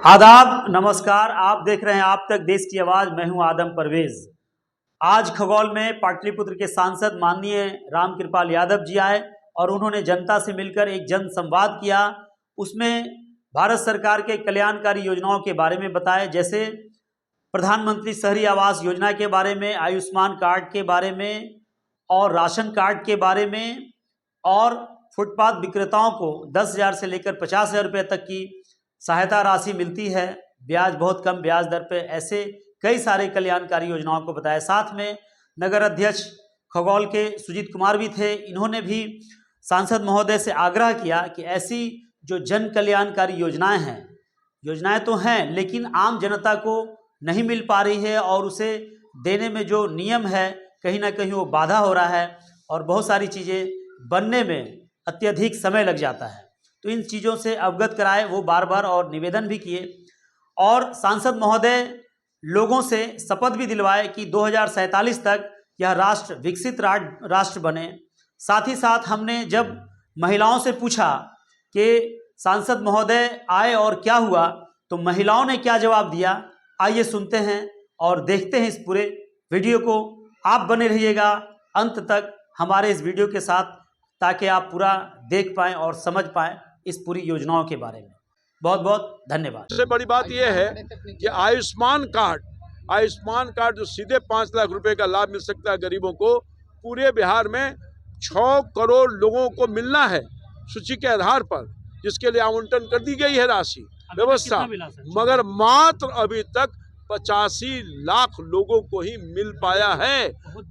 आदाब, नमस्कार। आप देख रहे हैं आप तक देश की आवाज। मैं हूं आदम परवेज। आज खगौल में पाटलिपुत्र के सांसद माननीय रामकृपाल यादव जी आए और उन्होंने जनता से मिलकर एक जन संवाद किया। उसमें भारत सरकार के कल्याणकारी योजनाओं के बारे में बताए, जैसे प्रधानमंत्री शहरी आवास योजना के बारे में, आयुष्मान कार्ड के बारे में और राशन कार्ड के बारे में, और फुटपाथ विक्रेताओं को 10,000 से लेकर 50,000 रुपये तक की सहायता राशि मिलती है, ब्याज बहुत कम ब्याज दर पे। ऐसे कई सारे कल्याणकारी योजनाओं को बताया। साथ में नगर अध्यक्ष खगौल के सुजीत कुमार भी थे। इन्होंने भी सांसद महोदय से आग्रह किया कि ऐसी जो जन कल्याणकारी योजनाएं तो हैं, लेकिन आम जनता को नहीं मिल पा रही है और उसे देने में जो नियम है कहीं ना कहीं वो बाधा हो रहा है और बहुत सारी चीज़ें बनने में अत्यधिक समय लग जाता है। तो इन चीज़ों से अवगत कराए वो बार बार, और निवेदन भी किए। और सांसद महोदय लोगों से शपथ भी दिलवाए कि 2047 तक यह राष्ट्र विकसित राष्ट्र बने। साथ ही साथ हमने जब महिलाओं से पूछा कि सांसद महोदय आए और क्या हुआ, तो महिलाओं ने क्या जवाब दिया, आइए सुनते हैं और देखते हैं इस पूरे वीडियो को। आप बने रहिएगा अंत तक हमारे इस वीडियो के साथ, ताकि आप पूरा देख पाएँ और समझ पाएँ इस पूरी योजनाओं के बारे में। बहुत बहुत धन्यवाद। सबसे बड़ी बात यह है कि आयुष्मान कार्ड जो सीधे 5 लाख रुपए का लाभ मिल सकता है गरीबों को, पूरे बिहार में 6 करोड़ लोगों को मिलना है सूची के आधार पर, जिसके लिए आवंटन कर दी गई है राशि व्यवस्था, मगर मात्र अभी तक 85 लाख लोगों को ही मिल पाया है।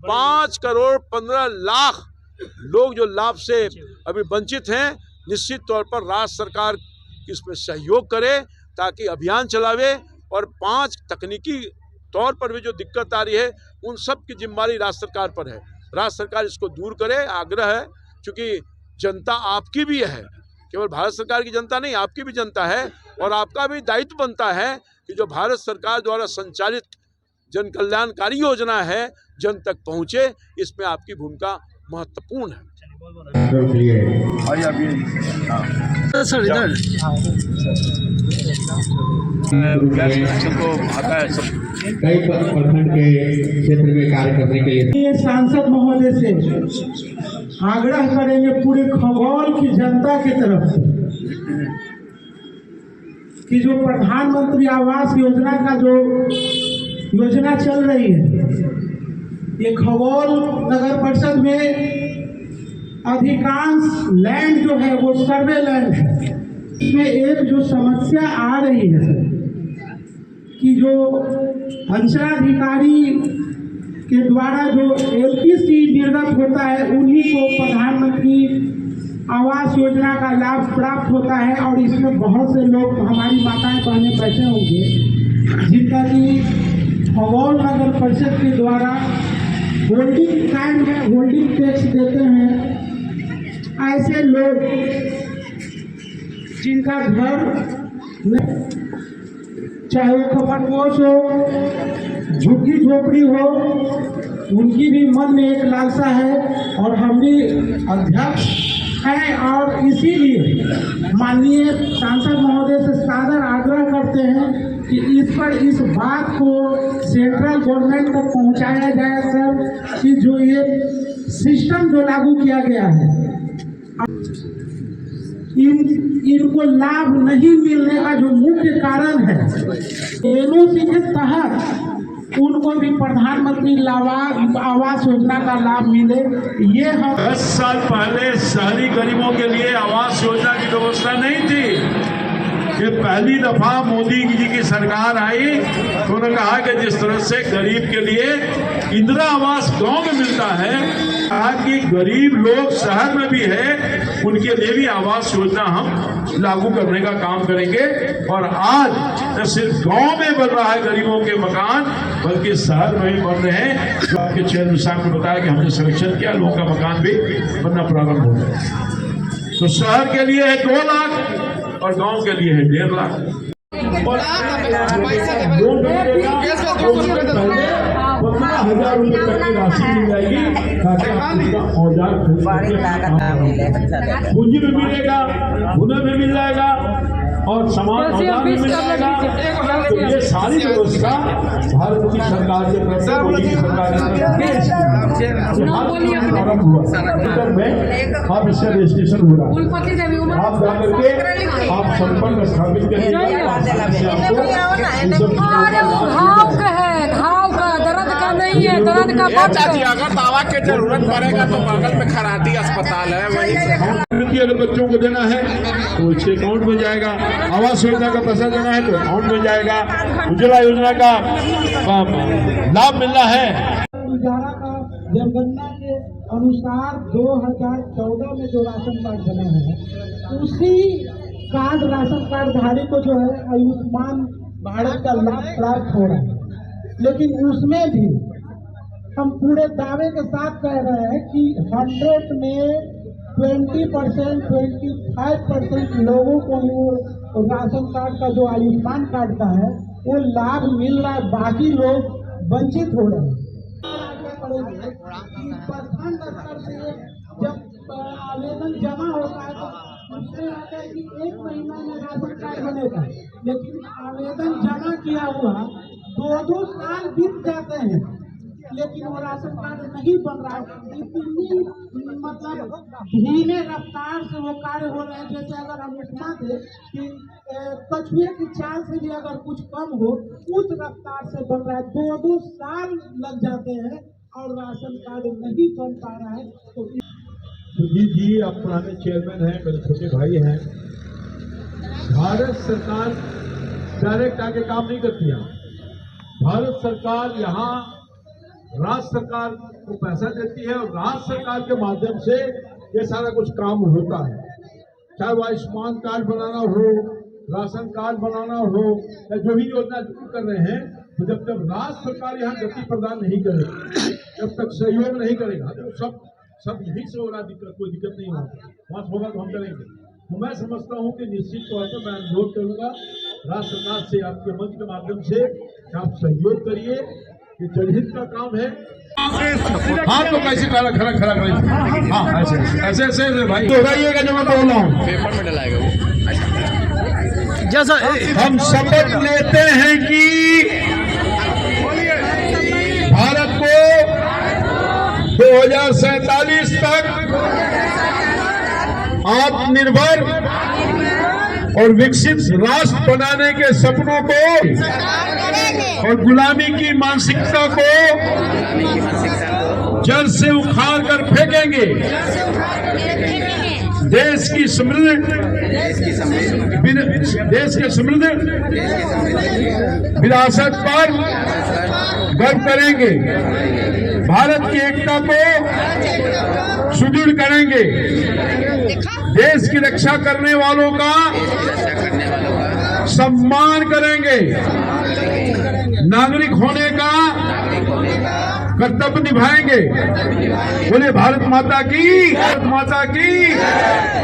5 करोड़ 15 लाख लोग जो लाभ से अभी वंचित हैं। निश्चित तौर पर राज्य सरकार इसमें सहयोग करे ताकि अभियान चलावे, और 5 तकनीकी तौर पर भी जो दिक्कत आ रही है उन सब की जिम्मेदारी राज्य सरकार पर है। राज्य सरकार इसको दूर करे, आग्रह है, क्योंकि जनता आपकी भी है, केवल भारत सरकार की जनता नहीं, आपकी भी जनता है, और आपका भी दायित्व बनता है कि जो भारत सरकार द्वारा संचालित जन कल्याणकारी योजना है जन तक पहुँचे। इसमें आपकी भूमिका महत्वपूर्ण है। सर इधर कई प्रखंड के क्षेत्र में कार्य करने के लिए सांसद महोदय से आग्रह करेंगे पूरे खगौल की जनता की तरफ से कि जो प्रधानमंत्री आवास योजना का जो योजना चल रही है, ये खगौल नगर परिषद में अधिकांश लैंड जो है वो सर्वे लैंड है। इसमें एक जो समस्या आ रही है कि जो अंचलाधिकारी के द्वारा जो LPC निर्गत होता है उन्हीं को प्रधानमंत्री आवास योजना का लाभ प्राप्त होता है, और इसमें बहुत से लोग, हमारी माताएं बहनें बैठे होंगे जिनका कि खगौल नगर परिषद के द्वारा होल्डिंग टाइम में होल्डिंग टैक्स देते हैं। ऐसे लोग जिनका घर चाहे वो खपरपोश हो, झुग्गी झोपड़ी हो, उनकी भी मन में एक लालसा है, और हम भी अध्यक्ष हैं, और इसीलिए माननीय सांसद महोदय से सादर आग्रह करते हैं कि इस बात को सेंट्रल गवर्नमेंट तक पहुंचाया जाए सर, कि जो ये सिस्टम जो लागू किया गया है इनको लाभ नहीं मिलने का जो मुख्य कारण है, LOC के तहत उनको भी प्रधानमंत्री आवास योजना का लाभ मिले। ये हम 10 साल पहले शहरी गरीबों के लिए आवास योजना की व्यवस्था नहीं थी। ये पहली दफा मोदी जी की सरकार आई तो उन्होंने कहा कि जिस तरह से गरीब के लिए इंदिरा आवास गांव में मिलता है, कि गरीब लोग शहर में भी है उनके लिए भी आवास योजना हम लागू करने का काम करेंगे। और आज न सिर्फ गांव में बन रहा है गरीबों के मकान, बल्कि शहर में भी बन रहे हैं। जो आपके चेयरमैन साहब ने बताया कि हमने संरक्षण किया, लोगों का मकान भी बनना प्रारंभ हो गया। तो शहर के लिए है 2 लाख और गांव के लिए है 1.5 लाख। 15,000 रुपए तक की राशि मिल जाएगी, ताकि आप उसका औजार पूंजी भी मिलेगा, हुनर भी मिल जाएगा, और सामान औजार भी मिल जाएगा। तो ये सारी व्यवस्था भारत की सरकार के तरफ से, मोदी की सरकार की प्रारंभ हुआ में अब इसका रजिस्ट्रेशन हो रहा है। आप जाकर के आप संपर्क स्थापित करिएगा। घाव का दर्द का नहीं है, दर्द का बात है। अगर दवा की जरूरत पड़ेगा तो बगल में खराटी अस्पताल है, वहीं से अगर बच्चों को देना है तो उसके अकाउंट में जाएगा। आवास योजना का पैसा देना है तो अकाउंट में जाएगा। उज्ज्वला योजना का लाभ मिलना है। उजाला का जनगणना के अनुसार 2014 में जो राशन कार्ड बने हैं उसी कार्ड राशन कार्ड धारी को जो है आयुष्मान भारत का लाभ प्राप्त हो रहा है। लेकिन उसमें भी हम पूरे दावे के साथ कह रहे हैं कि 100 में 20%, 25% लोगों को वो राशन कार्ड का जो आयुष्मान कार्ड का है वो लाभ मिल रहा है, बाकी लोग वंचित हो रहे हैं। प्रखंड स्तर से जब आवेदन जमा होता है तो उसमें आता है कि 1 महीना में राशन कार्ड बनेगा, लेकिन आवेदन जमा किया हुआ 2-2 साल बीत जाते हैं लेकिन वो राशन कार्ड नहीं बन रहा है। इतनी मतलब धीमे रफ्तार से वो कार्य हो रहे हैं। जैसे अगर हम इतना दें कि कछुए की चाल से भी अगर कुछ कम हो उस रफ्तार से बन रहा है। 2-2 साल लग जाते हैं और राशन कार्ड नहीं बन पा रहा है। तो सुजीत जी आप पुराने चेयरमैन हैं, मेरे छोटे भाई हैं। भारत सरकार डायरेक्ट आके काम नहीं करती है। भारत सरकार यहाँ राज्य सरकार को पैसा देती है और राज्य सरकार के माध्यम से ये सारा कुछ काम होता है। चाहे वो आयुष्मान कार्ड बनाना हो, राशन कार्ड बनाना हो या जो भी योजना कर रहे हैं, तो जब तक राज्य सरकार यहाँ गति प्रदान नहीं करेगी, जब तक सहयोग नहीं करेगा, तो सब यहीं से हो रहा, कोई दिक्कत नहीं होगा। वहाँ होगा तो हम करेंगे। तो मैं समझता हूँ कि निश्चित तौर पर मैं अनुरोध करूँगा राज्य सरकार से, आपके मंच के माध्यम से आप सहयोग करिए। ये जनहित का काम है। हाँ तो कैसे खड़ा करें? हाँ ऐसे भाई दोहराइएगा जो मैं बोल रहा हूँ। पेपर में डलाएगा वो। जैसा हम शपथ लेते हैं कि भारत को 2047 तक आत्मनिर्भर और विकसित राष्ट्र बनाने के सपनों को और गुलामी की मानसिकता को जड़ से उखाड़ कर फेंकेंगे। देश के समृद्ध विरासत पर गर्व करेंगे। भारत की एकता को सुदृढ़ करेंगे। देश की रक्षा करने वालों का सम्मान करेंगे। नागरिक होने का कर्तव्य निभाएंगे। बोले भारत माता की, भारत माता की,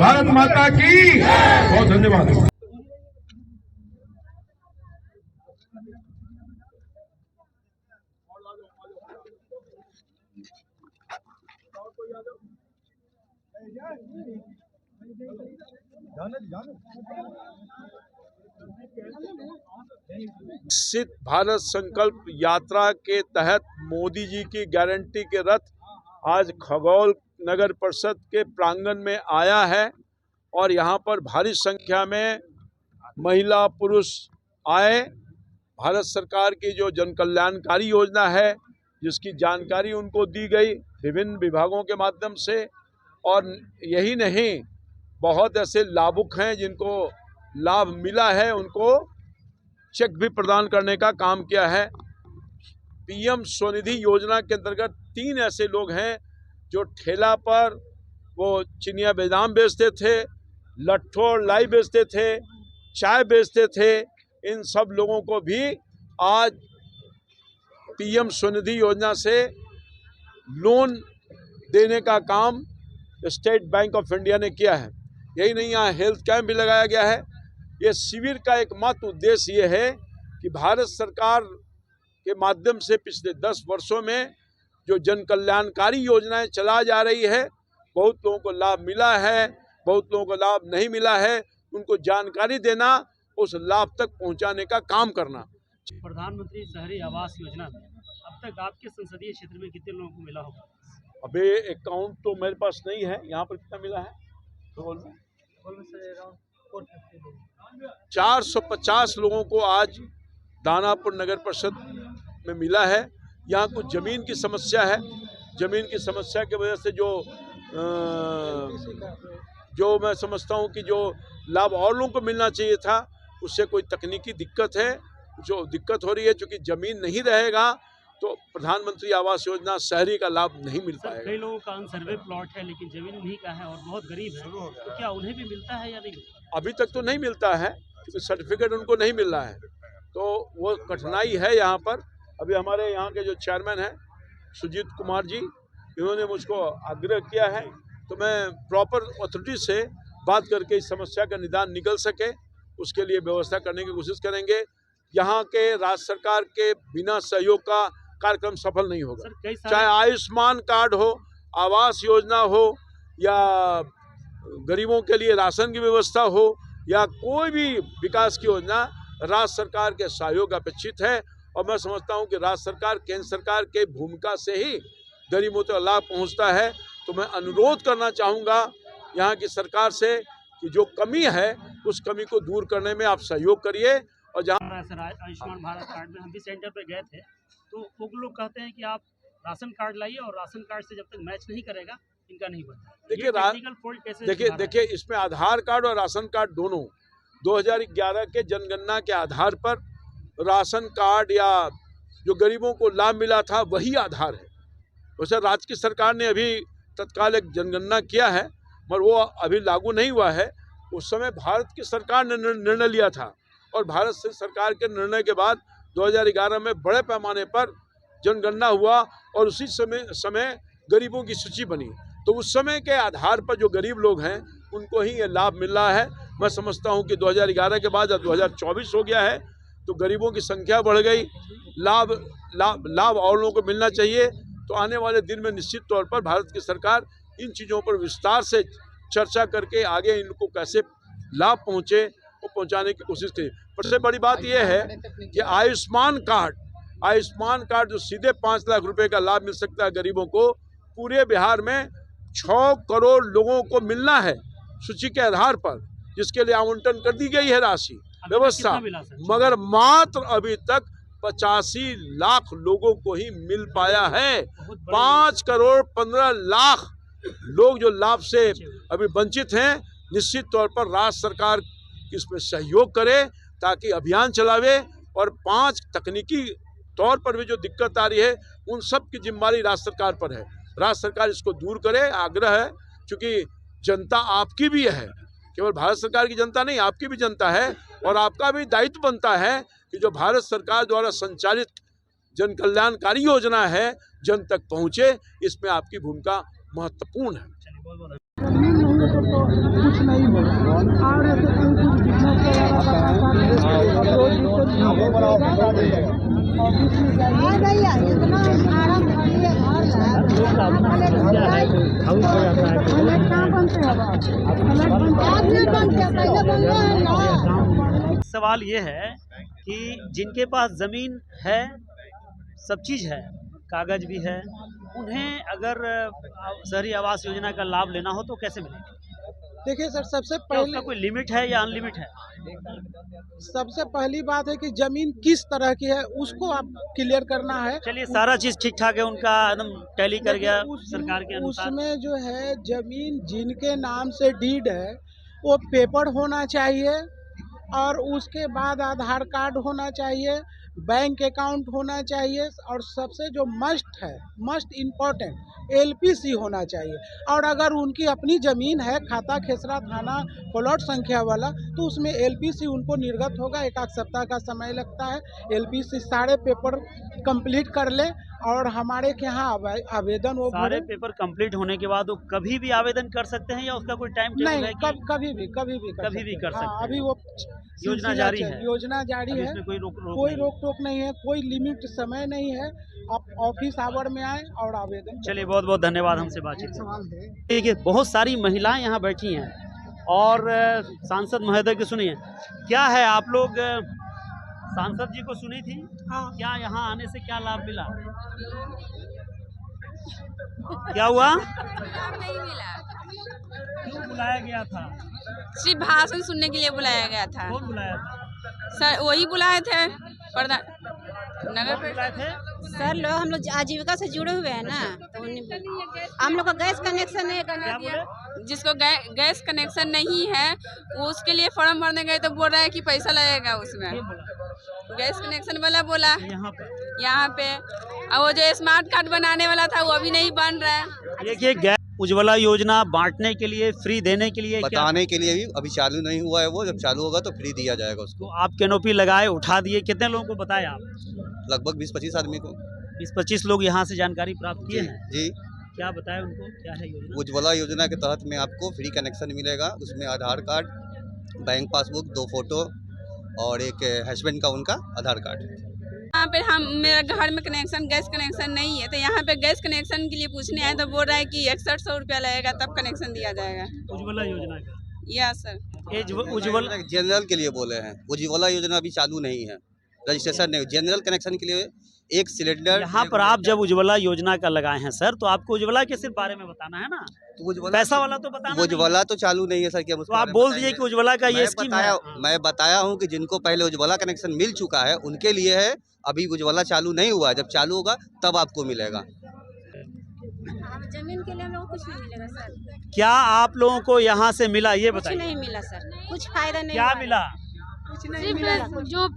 भारत माता की। बहुत धन्यवाद। विकसित भारत संकल्प यात्रा के तहत मोदी जी की गारंटी के रथ आज खगौल नगर परिषद के प्रांगण में आया है और यहाँ पर भारी संख्या में महिला पुरुष आए। भारत सरकार की जो जन कल्याणकारी योजना है जिसकी जानकारी उनको दी गई विभिन्न विभागों के माध्यम से, और यही नहीं बहुत ऐसे लाभुक हैं जिनको लाभ मिला है, उनको चेक भी प्रदान करने का काम किया है। पीएम स्वनिधि योजना के अंतर्गत 3 ऐसे लोग हैं जो ठेला पर वो चिनिया बादाम बेचते थे, लट्ठो और लाई बेचते थे, चाय बेचते थे। इन सब लोगों को भी आज पीएम स्वनिधि योजना से लोन देने का काम स्टेट बैंक ऑफ इंडिया ने किया है। यही नहीं, यहाँ हेल्थ कैंप भी लगाया गया है। ये शिविर का एकमात्र उद्देश्य ये है कि भारत सरकार के माध्यम से पिछले 10 वर्षों में जो जन कल्याणकारी योजनाएं चला जा रही है, बहुत लोगों को लाभ मिला है, बहुत लोगों को लाभ नहीं मिला है, उनको जानकारी देना, उस लाभ तक पहुंचाने का काम करना। प्रधानमंत्री शहरी आवास योजना में अब तक आपके संसदीय क्षेत्र में कितने लोगों को मिला होगा? अभी अकाउंट तो मेरे पास नहीं है, यहाँ पर कितना मिला है तो 450 लोगों को आज दानापुर नगर परिषद में मिला है। यहाँ कुछ जमीन की समस्या है, जमीन की समस्या की वजह से जो मैं समझता हूँ कि जो लाभ और लोगों को मिलना चाहिए था उससे कोई तकनीकी दिक्कत है, जो दिक्कत हो रही है। चूँकि जमीन नहीं रहेगा तो प्रधानमंत्री आवास योजना शहरी का लाभ नहीं मिल पाएगा। कई लोगों का अनसर्वे प्लॉट है लेकिन जमीन उन्हीं का है और बहुत गरीब है, तो क्या उन्हें भी मिलता है या नहीं? अभी तक तो नहीं मिलता है क्योंकि सर्टिफिकेट उनको नहीं मिल रहा है, तो वो कठिनाई है यहाँ पर। अभी हमारे यहाँ के जो चेयरमैन हैं सुजीत कुमार जी, इन्होंने मुझको आग्रह किया है तो मैं प्रॉपर अथॉरिटी से बात करके इस समस्या का निदान निकल सके उसके लिए व्यवस्था करने की कोशिश करेंगे। यहाँ के राज्य सरकार के बिना सहयोग का कार्यक्रम सफल नहीं होगा। चाहे आयुष्मान कार्ड हो, आवास योजना हो, या गरीबों के लिए राशन की व्यवस्था हो, या कोई भी विकास की योजना, राज्य सरकार के सहयोग अपेक्षित है। और मैं समझता हूँ कि राज्य सरकार केंद्र सरकार के भूमिका से ही गरीबों तक लाभ पहुँचता है। तो मैं अनुरोध करना चाहूँगा यहाँ की सरकार से कि जो कमी है उस कमी को दूर करने में आप सहयोग करिए। और जहाँ आयुष्मान भारत कार्ड में हम भी सेंटर पर गए थे तो वो लोग कहते हैं कि आप राशन कार्ड लाइए और राशन कार्ड से जब तक मैच नहीं करेगा इनका नहीं बनता। देखिए इसमें आधार कार्ड और राशन कार्ड दोनों 2011 के जनगणना के आधार पर राशन कार्ड या जो गरीबों को लाभ मिला था वही आधार है। वैसे राज्य की सरकार ने अभी तत्काल एक जनगणना किया है मगर वो अभी लागू नहीं हुआ है। उस समय भारत की सरकार ने निर्णय लिया था और भारत सरकार के निर्णय के बाद 2011 में बड़े पैमाने पर जनगणना हुआ और उसी समय गरीबों की सूची बनी। तो उस समय के आधार पर जो गरीब लोग हैं उनको ही ये लाभ मिल रहा है। मैं समझता हूँ कि 2011 के बाद 2024 हो गया है तो गरीबों की संख्या बढ़ गई, लाभ और लोगों को मिलना चाहिए। तो आने वाले दिन में निश्चित तौर पर भारत की सरकार इन चीज़ों पर विस्तार से चर्चा करके आगे इनको कैसे लाभ पहुँचे वो पहुँचाने की कोशिश करें। सबसे बड़ी बात यह है कि आयुष्मान कार्ड जो सीधे 5 लाख रुपए का लाभ मिल सकता है गरीबों को, पूरे बिहार में 6 करोड़ लोगों को मिलना है सूची के आधार पर, जिसके लिए आवंटन कर दी गई है राशि व्यवस्था, मगर मात्र अभी तक 85 लाख लोगों को ही मिल पाया है। 5 करोड़ 15 लाख लोग जो लाभ से अभी वंचित हैं। निश्चित तौर पर राज्य सरकार इसमें सहयोग करे ताकि अभियान चलावे और 5 तकनीकी तौर पर भी जो दिक्कत आ रही है उन सब की जिम्मेदारी राज्य सरकार पर है। राज्य सरकार इसको दूर करे, आग्रह है, क्योंकि जनता आपकी भी है, केवल भारत सरकार की जनता नहीं, आपकी भी जनता है और आपका भी दायित्व बनता है कि जो भारत सरकार द्वारा संचालित जन कल्याणकारी योजना है जन तक पहुँचे। इसमें आपकी भूमिका महत्वपूर्ण है। कुछ नहीं होगा सवाल ये है कि जिनके पास जमीन है, सब चीज़ है, कागज भी है, उन्हें अगर शहरी आवास योजना का लाभ लेना हो तो कैसे मिलेगा? देखिए सर, सबसे पहले कोई लिमिट है या अनलिमिट है? सबसे पहली बात है कि जमीन किस तरह की है उसको आप क्लियर करना है। चलिए, सारा चीज ठीक ठाक है, उनका एकदम टैली कर गया सरकार के अनुसार। उसमें जो है जमीन जिनके नाम से डीड है वो पेपर होना चाहिए और उसके बाद आधार कार्ड होना चाहिए, बैंक अकाउंट होना चाहिए और सबसे जो मस्ट इम्पोर्टेंट LPC होना चाहिए। और अगर उनकी अपनी ज़मीन है, खाता खेसरा थाना प्लॉट संख्या वाला, तो उसमें LPC उनको निर्गत होगा। 1 सप्ताह का समय लगता है। LPC सारे पेपर कंप्लीट कर ले और हमारे के यहाँ आवेदन वो सारे पेपर कंप्लीट होने के बाद वो कभी भी आवेदन कर सकते हैं या उसका कोई टाइम टेबल है? नहीं, कभी भी कर सकते हैं। अभी वो योजना जारी है, कोई रोक टोक नहीं है, कोई लिमिट समय नहीं है। आप ऑफिस आवर में आए और आवेदन। चलिए, बहुत बहुत धन्यवाद हमसे बातचीत। देखिए, बहुत सारी महिलाएं यहाँ बैठी हैं और सांसद महोदय की सुनिए, क्या है आप लोग सांसद जी को सुनी थी? हाँ। क्या यहाँ आने से क्या लाभ मिला? क्या हुआ? नहीं मिला, क्यों बुलाया गया था? सिर्फ भाषण सुनने के लिए बुलाया गया था। कौन बुलाया था? सर वही बुलाए थे, प्रधान नगर कौन बुलाए थे? सर लोग हम लोग आजीविका से जुड़े हुए हैं ना, तो हम लोग का गैस कनेक्शन है। क्या बोले? जिसको गैस कनेक्शन नहीं है वो उसके लिए फॉर्म भरने गए तो बोल रहा है कि पैसा लगेगा उसमें। कौन बोला? गैस कनेक्शन वाला बोला यहाँ पे और वो जो स्मार्ट कार्ड बनाने वाला था वो अभी नहीं बन रहा है। देखिए, गैस उज्ज्वला योजना बांटने के लिए, फ्री देने के लिए बताने के लिए भी अभी चालू नहीं हुआ है, वो जब चालू होगा तो फ्री दिया जाएगा उसको। तो आप कैनोपी लगाए, उठा दिए, कितने लोगों को बताया आप? लगभग 20-25 आदमी को। 20-25 लोग यहाँ से जानकारी प्राप्त किए हैं। जी, क्या बताया उनको, क्या है योजना? उज्ज्वला योजना के तहत में आपको फ्री कनेक्शन मिलेगा। उसमें आधार कार्ड, बैंक पासबुक, 2 फोटो और एक हस्बैंड का उनका आधार कार्ड। यहाँ पे मेरा घर में कनेक्शन गैस कनेक्शन नहीं है, तो यहाँ पे गैस कनेक्शन के लिए पूछने आए तो बोल रहा है कि 6100 रुपया लगेगा तब कनेक्शन दिया जाएगा। उज्ज्वला योजना का? Yes sir. ये उज्ज्वला जनरल के लिए बोले हैं, उज्ज्वला योजना अभी चालू नहीं है, रजिस्ट्रेशन नहीं। जनरल कनेक्शन के लिए एक सिलेंडर। यहाँ पर आप जब उज्ज्वला योजना का लगाए हैं सर, तो आपको उज्ज्वला के सिर्फ बारे में बताना है ना, तो पैसा वाला तो बताना उज्ज्वला तो चालू नहीं है सर। क्या तो आप बोल दीजिए कि उज्ज्वला का ये स्कीम है। मैं बताया हूँ कि जिनको पहले उज्ज्वला कनेक्शन मिल चुका है उनके लिए है, अभी उज्ज्वला चालू नहीं हुआ है। जब चालू होगा तब आपको मिलेगा। जमीन के लिए हम लोग को कुछ नहीं मिलेगा सर। क्या आप लोगों को यहाँ से मिला, ये कुछ बताइए? नहीं मिला सर, कुछ फायदा नहीं। क्या मिला? सिर्फ जो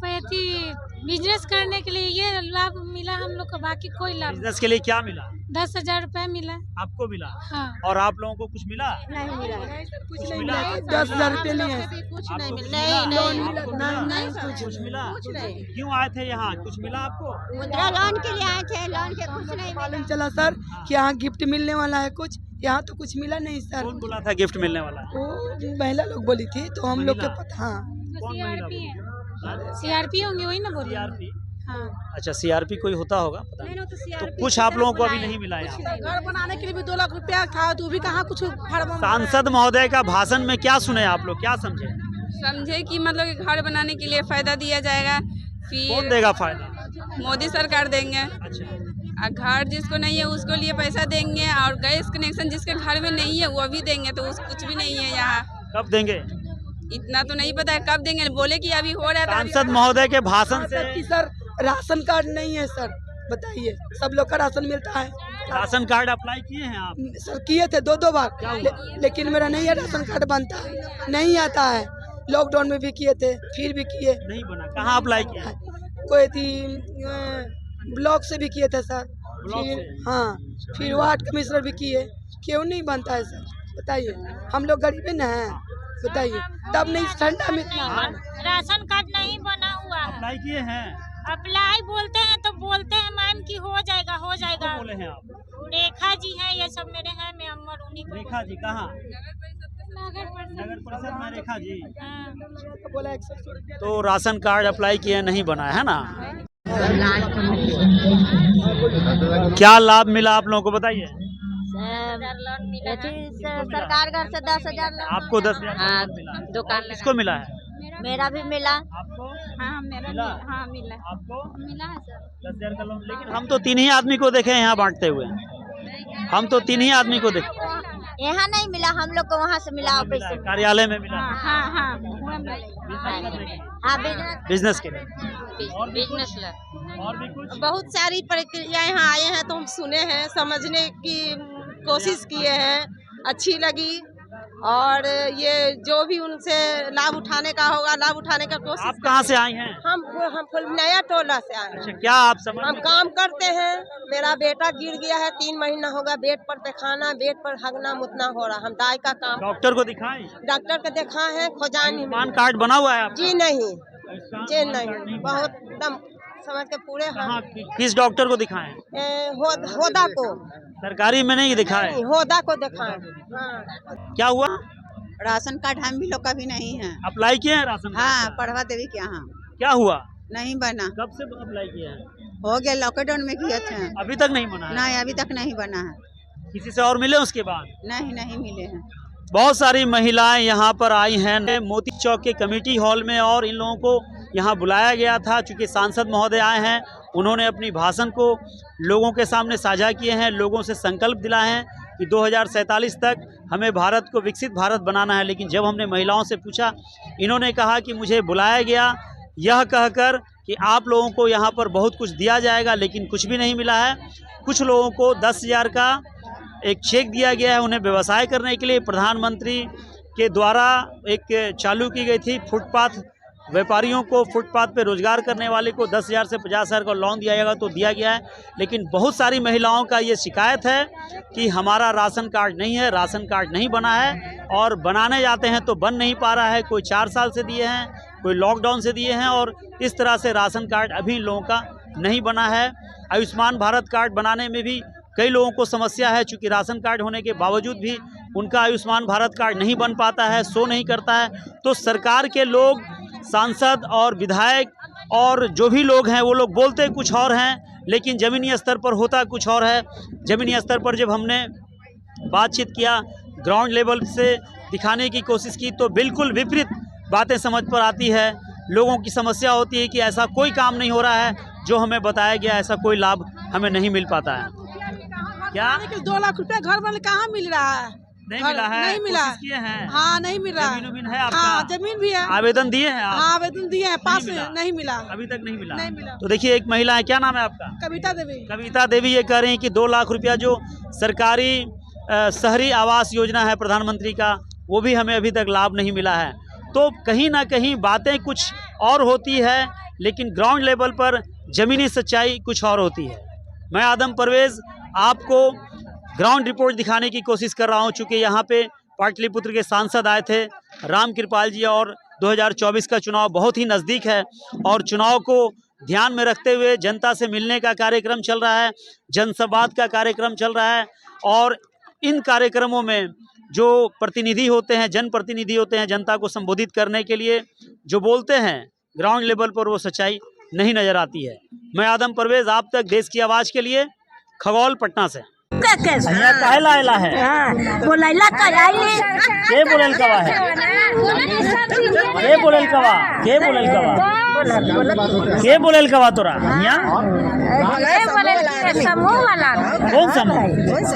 बिजनेस करने के लिए ये लाभ मिला हम लोग को, बाकी कोई लाभ। बिजनेस के लिए क्या मिला? 10,000 रुपया मिला। आपको मिला? हाँ। और आप लोगों को कुछ मिला? नहीं मिला, कुछ मिला? 10,000 रुपये लिए कुछ आपको नहीं कुछ मिला। मिला? कुछ मिला? नहीं। क्यों आए थे यहाँ? कुछ मिला आपको? मुद्रा लोन के लिए आए थे, लोन के कुछ नहीं मालूम चला सर कि यहाँ गिफ्ट मिलने वाला है कुछ, यहाँ तो कुछ मिला नहीं सर। कौन बोला था गिफ्ट मिलने वाला? वो महिला लोग बोली थी तो हम लोग के पता। हाँ, कौन महिला बोली? CRP होंगे वही ना बोली। CRP? हाँ। अच्छा, CRP कोई होता होगा, पता नहीं। तो तो कुछ आप लोगों को अभी नहीं मिला है। घर बनाने के लिए भी 2 लाख रुपया था, तो भी कहाँ कुछ सांसद महोदय का भाषण में क्या सुने आप लोग, क्या समझे? समझे कि मतलब कि घर बनाने के लिए फायदा दिया जाएगा, कौन फिर देगा फायदा? मोदी सरकार देंगे। अच्छा, और घर जिसको नहीं है उसको लिए पैसा देंगे, और गैस कनेक्शन जिसके घर में नहीं है वो भी देंगे। तो कुछ भी नहीं है यहाँ। कब देंगे? इतना तो नहीं पता है कब देंगे, बोले कि अभी हो रहा है। सांसद महोदय के भाषण से सर राशन कार्ड नहीं है सर, बताइए। सब लोग का राशन मिलता है। राशन कार्ड अप्लाई किए हैं आप? सर किए थे 2 बार, लेकिन मेरा नहीं है राशन कार्ड बनता, नहीं आता है। लॉकडाउन में भी किए थे, फिर भी किए नहीं बना। कहाँ अप्लाई किया? कोई थी ब्लॉक से भी किए थे सर, ब्लॉक फिर से? हाँ, फिर वार्ड कमिश्नर भी किए, क्यों नहीं बनता है सर, बताइए। हम लोग गरीब है ना, बताइए। तब नहीं ठंडा में राशन कार्ड नहीं बना हुआ है। अप्लाई किए हैं? अप्लाई बोलते हैं तो बोलते हैं मैम कि हो जाएगा हो जाएगा। कौन बोले हैं आप? रेखा जी हैं, ये सब मेरे हैं, मैं अमर उन्हीं को। रेखा जी कहाँ? नगर परिषद। नगर परिषद में रेखा जी। हाँ। बोला तो राशन कार्ड अप्लाई किए, नहीं बना है ना? क्या लाभ मिला आप लोगों को, बताइए? सरकार घर से 10,000। आपको 10,000 हाँ, मिला? दुकान किसको मिला है? मेरा भी मिला। आपको? हाँ मेरा मिला? हाँ मिला। आपको मिला है सर। 10,000 का लोन। लेकिन हम तो 3 ही आदमी को देखे यहाँ बांटते हुए। हम तो 3 ही आदमी को देखे। यहाँ नहीं मिला, हम लोग को वहाँ से मिला, ऑफिस से। कार्यालय में मिला? हाँ हाँ बिजनेस के लिए? बिजनेस। और भी कुछ? बहुत सारी प्रक्रिया यहाँ आए हैं तो हम सुने हैं, समझने की कोशिश किए हैं, अच्छी लगी। और ये जो भी उनसे लाभ उठाने का होगा, लाभ उठाने का कोशिश। आप कहाँ से आई हैं? हम नया टोला से आए हैं। अच्छा, क्या आप समझ? हम काम करते हैं, मेरा बेटा गिर गया है, 3 महीना होगा, बेड पर पैखाना, बेड पर हगना मुतना हो रहा। हम दाई का काम। डॉक्टर को दिखाएं? डॉक्टर को दिखा है, खोजानी। आयुष्मान कार्ड बना हुआ है आपका? जी नहीं, जी नहीं, बहुत एकदम समझ के पूरे। हाँ, किस डॉक्टर को दिखाएं? होदा को। सरकारी में नहीं दिखाए? होदा को दिखाएं। हाँ। क्या हुआ? राशन कार्ड हम भी लोग का भी नहीं है। अप्लाई किए हैं राशन कार्ड? हाँ, पढ़वा देवी के यहाँ। क्या हुआ? नहीं बना। कब से अप्लाई किए हैं? हो गया, लॉकडाउन में किए थे। अभी तक नहीं बना है? नहीं, अभी तक नहीं बना है। किसी से और मिले उसके बाद? नहीं मिले हैं। बहुत सारी महिलाएं यहाँ पर आई हैं मोती चौक के कमेटी हॉल में, और इन लोगों को यहाँ बुलाया गया था। चूँकि सांसद महोदय आए हैं, उन्होंने अपनी भाषण को लोगों के सामने साझा किए हैं, लोगों से संकल्प दिलाए हैं कि 2047 तक हमें भारत को विकसित भारत बनाना है। लेकिन जब हमने महिलाओं से पूछा, इन्होंने कहा कि मुझे बुलाया गया यह कहकर कि आप लोगों को यहाँ पर बहुत कुछ दिया जाएगा, लेकिन कुछ भी नहीं मिला है। कुछ लोगों को 10,000 का एक चेक दिया गया है, उन्हें व्यवसाय करने के लिए प्रधानमंत्री के द्वारा एक चालू की गई थी। फुटपाथ व्यापारियों को, फुटपाथ पे रोजगार करने वाले को 10,000 से 50,000 का लोन दिया जाएगा, तो दिया गया है। लेकिन बहुत सारी महिलाओं का ये शिकायत है कि हमारा राशन कार्ड नहीं है, राशन कार्ड नहीं बना है, और बनाने जाते हैं तो बन नहीं पा रहा है। कोई 4 साल से दिए हैं, कोई लॉकडाउन से दिए हैं, और इस तरह से राशन कार्ड अभी लोगों का नहीं बना है। आयुष्मान भारत कार्ड बनाने में भी कई लोगों को समस्या है, चूँकि राशन कार्ड होने के बावजूद भी उनका आयुष्मान भारत कार्ड नहीं बन पाता है, शो नहीं करता है। तो सरकार के लोग, सांसद और विधायक और जो भी लोग हैं, वो लोग बोलते कुछ और हैं, लेकिन ज़मीनी स्तर पर होता कुछ और है। ज़मीनी स्तर पर जब हमने बातचीत किया, ग्राउंड लेवल से दिखाने की कोशिश की, तो बिल्कुल विपरीत बातें समझ पर आती है। लोगों की समस्या होती है कि ऐसा कोई काम नहीं हो रहा है जो हमें बताया गया, ऐसा कोई लाभ हमें नहीं मिल पाता है। क्या 2 लाख रुपए घर वाले कहाँ मिल रहा है? नहीं मिला है? नहीं मिला किए हैं? हाँ, नहीं मिल रहा। जमीन है आपका? हाँ, जमीन भी है। आवेदन दिए हैं आप? हाँ, आवेदन दिए हैं, पास नहीं मिला, अभी तक नहीं मिला। नहीं मिला। तो देखिए, एक महिला है, क्या नाम है आपका? कविता देवी। कविता देवी ये कह रही हैं कि 2 लाख रुपया जो सरकारी शहरी आवास योजना है प्रधानमंत्री का, वो भी हमें अभी तक लाभ नहीं मिला है। तो कहीं ना कहीं बातें कुछ और होती है, लेकिन ग्राउंड लेवल पर ज़मीनी सच्चाई कुछ और होती है। मैं आदम परवेज़ आपको ग्राउंड रिपोर्ट दिखाने की कोशिश कर रहा हूं। चूँकि यहाँ पे पाटलिपुत्र के सांसद आए थे राम कृपाल जी, और 2024 का चुनाव बहुत ही नज़दीक है, और चुनाव को ध्यान में रखते हुए जनता से मिलने का कार्यक्रम चल रहा है, जनसंवाद का कार्यक्रम चल रहा है। और इन कार्यक्रमों में जो प्रतिनिधि होते हैं, जनप्रतिनिधि होते हैं, जनता को संबोधित करने के लिए जो बोलते हैं, ग्राउंड लेवल पर वो सच्चाई नहीं नज़र आती है। मैं आदम परवेज़, आप तक देश की आवाज़ के लिए, खगौल, पटना से। कहला है बोलैला कयाई के बोलल कवा है, के बोलल कवा, के बोलल कवा, के बोलल कवा तोरा यहाँ? समूह वाला। कौन समूह?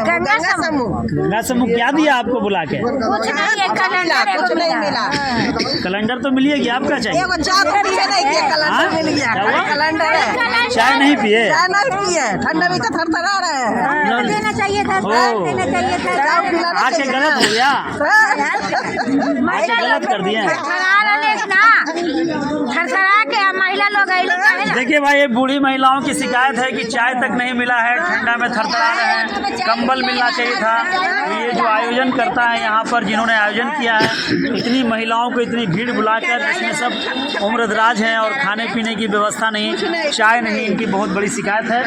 गंगा समूह। गंगा समूह क्या दिया आपको बुला के? कुछ नहीं, कुछ नहीं मिला। कैलेंडर तो मिलिएगी, आपका चाहिए? चाय नहीं पिए? ठंडा भी थरथरा रहे हैं। देना चाहिए था, देना चाहिए था। आके गलत हो गया, आके गलत कर दिए। थरथरा के महिला लोग। देखिए भाई, ये बूढ़ी महिलाओं की शिकायत है कि चाय तक नहीं मिला है, ठंडा में थरथरा रहे हैं, कंबल मिलना चाहिए था। तो ये जो आयोजन करता है यहाँ पर, जिन्होंने आयोजन किया है, इतनी महिलाओं को इतनी भीड़ बुलाकर, जिसमें सब उम्रदराज हैं और खाने पीने की व्यवस्था नहीं, चाय नहीं, इनकी बहुत बड़ी शिकायत है।